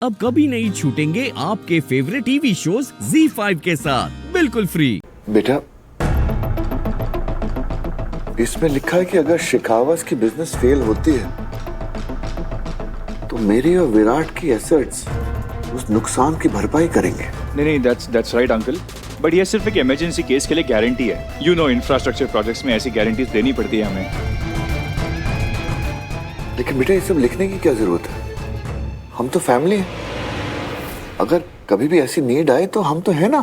अब कभी नहीं छूटेंगे आपके फेवरेट टीवी शोज ZEE5 के साथ बिल्कुल फ्री। बेटा, इसमें लिखा है कि अगर शिकावत की बिजनेस फेल होती है तो मेरी और विराट की एसेट्स उस नुकसान की भरपाई करेंगे। नहीं, दैट्स राइट अंकल, बट ये सिर्फ एक इमरजेंसी केस के लिए गारंटी है। यू नो, इंफ्रास्ट्रक्चर प्रोजेक्ट्स में ऐसी गारंटीज देनी पड़ती है हमें। लेकिन बेटा, ये सब लिखने की क्या जरूरत है? हम तो फैमिली हैं। अगर कभी भी ऐसी नीड आए तो हम तो है ना।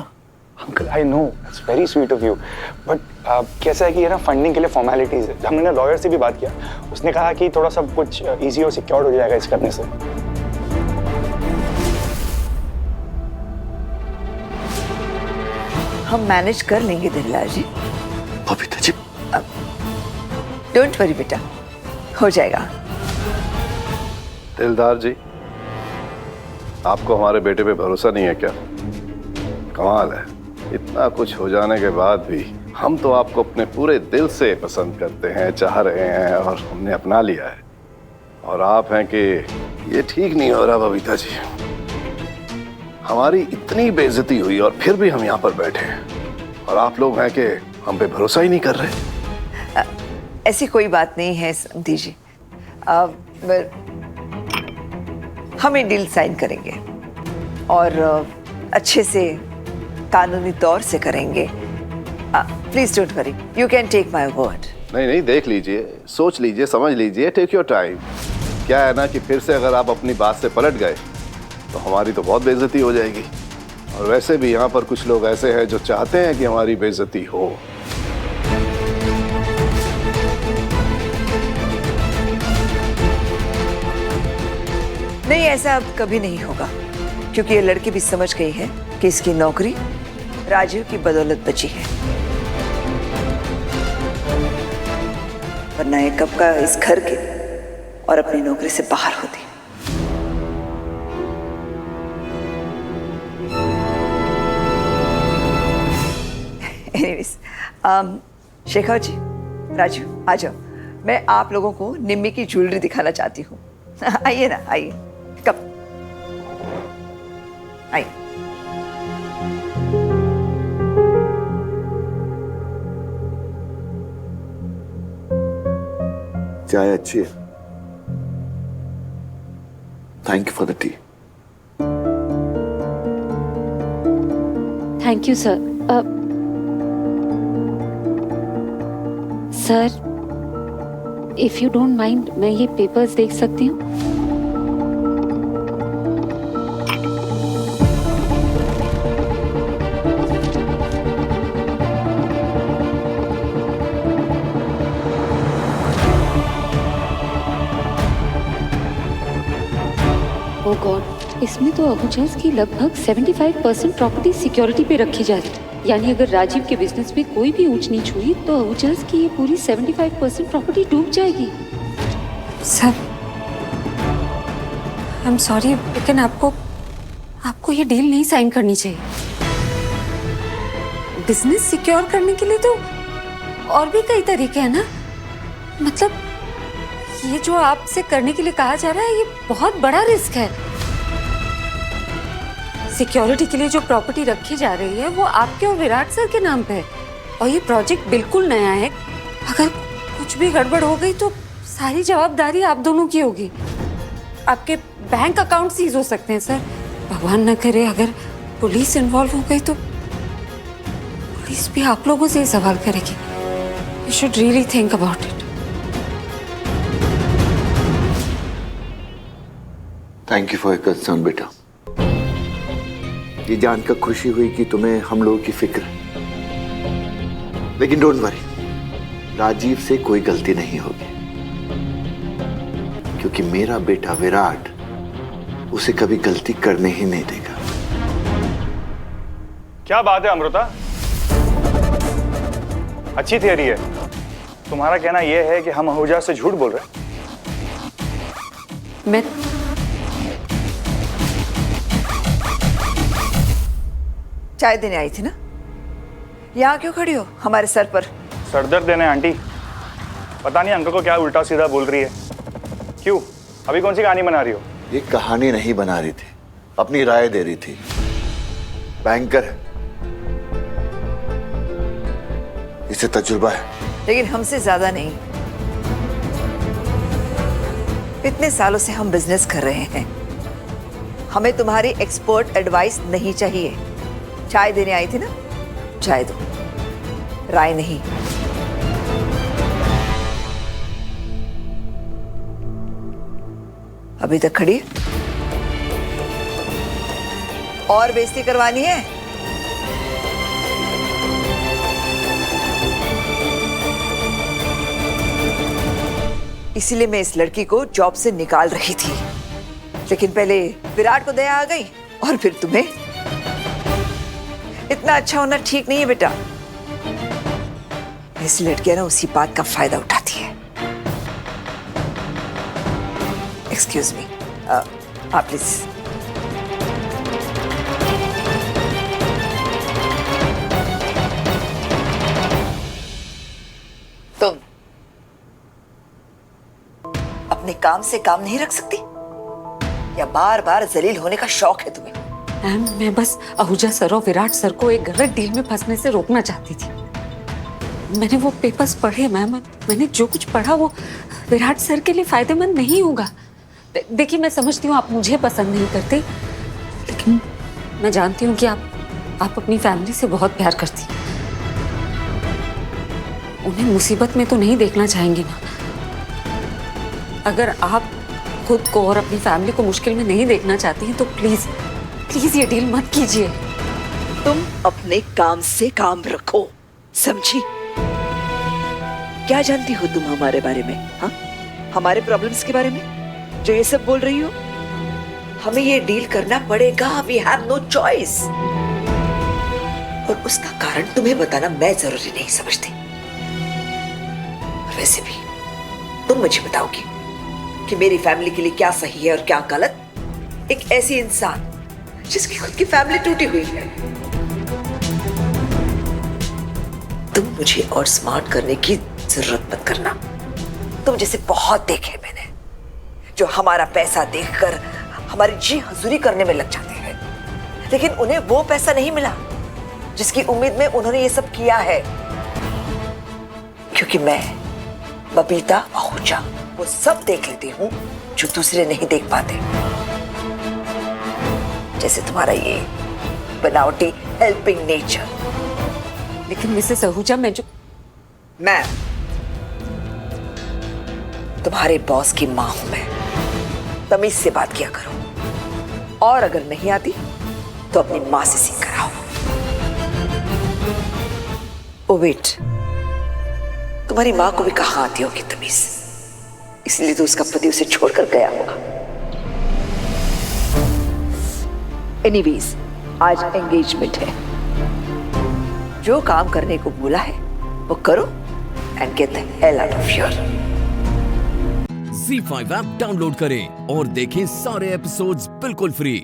Uncle I know, it's very sweet of you, but कैसा है कि ये ना फंडिंग के लिए फॉर्मेलिटीज है। हमने लॉयर से भी बात किया, उसने कहा कि थोड़ा सब कुछ इजी और सिक्योर्ड हो जाएगा इस करने से। हम मैनेज कर लेंगे दिलराज जी। बबीता जी, डोंट वरी बेटा, हो जाएगा। दिलदार जी, आपको हमारे बेटे पे भरोसा नहीं है क्या? कमाल है, इतना कुछ हो जाने के बाद भी हम तो आपको अपने पूरे दिल से पसंद करते हैं, चाह रहे हैं और हमने अपना लिया है। और आप हैं कि ये ठीक नहीं हो रहा बबीता जी। हमारी इतनी बेइज्जती हुई और फिर भी हम यहाँ पर बैठे हैं और आप लोग हैं कि हम पे भरोसा ही नहीं कर रहे। ऐसी कोई बात नहीं है समधी जी। हम ये डील साइन करेंगे और अच्छे से कानूनी तौर से करेंगे। Please don't worry, you can take my word. नहीं, देख लीजिए, सोच लीजिए, समझ लीजिए, टेक योर टाइम। क्या है ना कि फिर से अगर आप अपनी बात से पलट गए तो हमारी तो बहुत बेइज्जती हो जाएगी। और वैसे भी यहाँ पर कुछ लोग ऐसे हैं जो चाहते हैं कि हमारी बेइज्जती हो। नहीं, ऐसा अब कभी नहीं होगा, क्योंकि ये लड़की भी समझ गई है कि इसकी नौकरी राजीव की बदौलत बची है, वरना ये कब का इस घर के और अपनी नौकरी से बाहर होती। एनीवेज, शेखर जी, राजू आ जाओ। मैं आप लोगों को निम्मी की ज्वेलरी दिखाना चाहती हूँ। आइए ना, आइए, कब आइए। चाय अच्छी है। Thank you for the T. Thank you sir. Sir, if you don't mind, मैं ये पेपर्स देख सकती हूँ? ओ गॉड, इसमें तो अबूजास की लगभग 75% प्रॉपर्टी सिक्योरिटी पे रखी जा रही है। यानी अगर राजीव के बिजनेस में कोई भी ऊंच नीच हुई तो अबूजास की ये पूरी 75% प्रॉपर्टी डूब जाएगी। सर, आई एम सॉरी, लेकिन आपको ये डील नहीं साइन करनी चाहिए। बिजनेस सिक्योर करने के लिए तो और भी कई तरीके हैं ना। मतलब ये जो आपसे करने के लिए कहा जा रहा है, ये बहुत बड़ा रिस्क है। सिक्योरिटी के लिए जो प्रॉपर्टी रखी जा रही है वो आपके और विराट सर के नाम पे है, और ये प्रोजेक्ट बिल्कुल नया है। अगर कुछ भी गड़बड़ हो गई तो सारी जवाबदारी आप दोनों की होगी। आपके बैंक अकाउंट सीज हो सकते हैं सर। भगवान न करे अगर पुलिस इन्वॉल्व हो गई तो पुलिस भी आप लोगों से ही सवाल करेगी। You should really think about it. Thank you for your concern बेटा। ये जानकर खुशी हुई कि तुम्हें हम लोगों की फिक्र है। लेकिन डोंट वरी, राजीव से कोई गलती नहीं होगी, क्योंकि मेरा बेटा विराट उसे कभी गलती करने ही नहीं देगा। क्या बात है अमृता, अच्छी थियरी है। तुम्हारा कहना यह है कि हम अहूजा से झूठ बोल रहे हैं? मैं चाय देने आई थी ना, यहाँ क्यों खड़ी हो हमारे सर पर? सरदर्द देने आंटी, पता नहीं अंकल को क्या उल्टा सीधा बोल रही है। क्यों, अभी कौन सी कहानी बना रही हो? ये कहानी नहीं बना रही थी, अपनी राय दे रही थी। बैंकर है, इसे तजुर्बा है। लेकिन हमसे ज्यादा नहीं। इतने सालों से हम बिजनेस कर रहे हैं, हमें तुम्हारी एक्सपर्ट एडवाइस नहीं चाहिए। चाय देने आई थी ना, चाय दो, राय नहीं। अभी तक खड़ी है? और बेइज्जती करवानी है? इसीलिए मैं इस लड़की को जॉब से निकाल रही थी, लेकिन पहले विराट को दया आ गई और फिर तुम्हें। इतना अच्छा होना ठीक नहीं है बेटा। इस लड़कियां ना उसी बात का फायदा उठाती है। एक्सक्यूज मी, आप प्लीज। तुम अपने काम से काम नहीं रख सकती, या बार बार जलील होने का शौक है तुम्हें? मैम, मैं बस आहूजा सर और विराट सर को एक गलत डील में फंसने से रोकना चाहती थी। मैंने वो पेपर्स पढ़े मैम, मैंने जो कुछ पढ़ा वो विराट सर के लिए फायदेमंद नहीं होगा। देखिए, मैं समझती हूँ आप मुझे पसंद नहीं करते, लेकिन मैं जानती हूँ कि आप अपनी फैमिली से बहुत प्यार करती हैं। उन्हें मुसीबत में तो नहीं देखना चाहेंगे ना। अगर आप खुद को और अपनी फैमिली को मुश्किल में नहीं देखना चाहती हैं तो प्लीज प्लीज ये डील मत कीजिए। तुम अपने काम से काम रखो, समझी? क्या जानती हो तुम हमारे बारे में? हाँ, हमारे प्रॉब्लम्स के बारे में जो ये सब बोल रही हो? हमें ये डील करना पड़ेगा। We have no choice. और उसका कारण तुम्हें बताना मैं जरूरी नहीं समझती। और वैसे भी तुम मुझे बताओगी कि मेरी फैमिली के लिए क्या सही है और क्या गलत? एक ऐसी इंसान जिसकी खुद की फैमिली टूटी हुई है। तुम मुझे और स्मार्ट करने की जरूरत मत करना। तुम जैसे बहुत देखे मैंने, जो हमारा पैसा देखकर हमारी जी हजूरी करने में लग जाते हैं, लेकिन उन्हें वो पैसा नहीं मिला जिसकी उम्मीद में उन्होंने ये सब किया है। क्योंकि मैं बबीता आहूजा वो सब देख लेती हूँ जो दूसरे नहीं देख पाते, जैसे तुम्हारा ये बनावटी हेल्पिंग नेचर। लेकिन मिसेस आहूजा, मैं तुम्हारे बॉस की मां हूं। मैं तमीज से बात किया करो, और अगर नहीं आती तो अपनी मां से सीख कर आओ। ओ वेट, तुम्हारी मां को भी कहां आती होगी तमीज, इसलिए तो उसका पति उसे छोड़कर गया होगा। एनीवेज, आज एंगेजमेंट है। जो काम करने को बोला है वो करो and get the hell out of here. ZEE5 app download करें और देखें सारे एपिसोड्स बिल्कुल फ्री।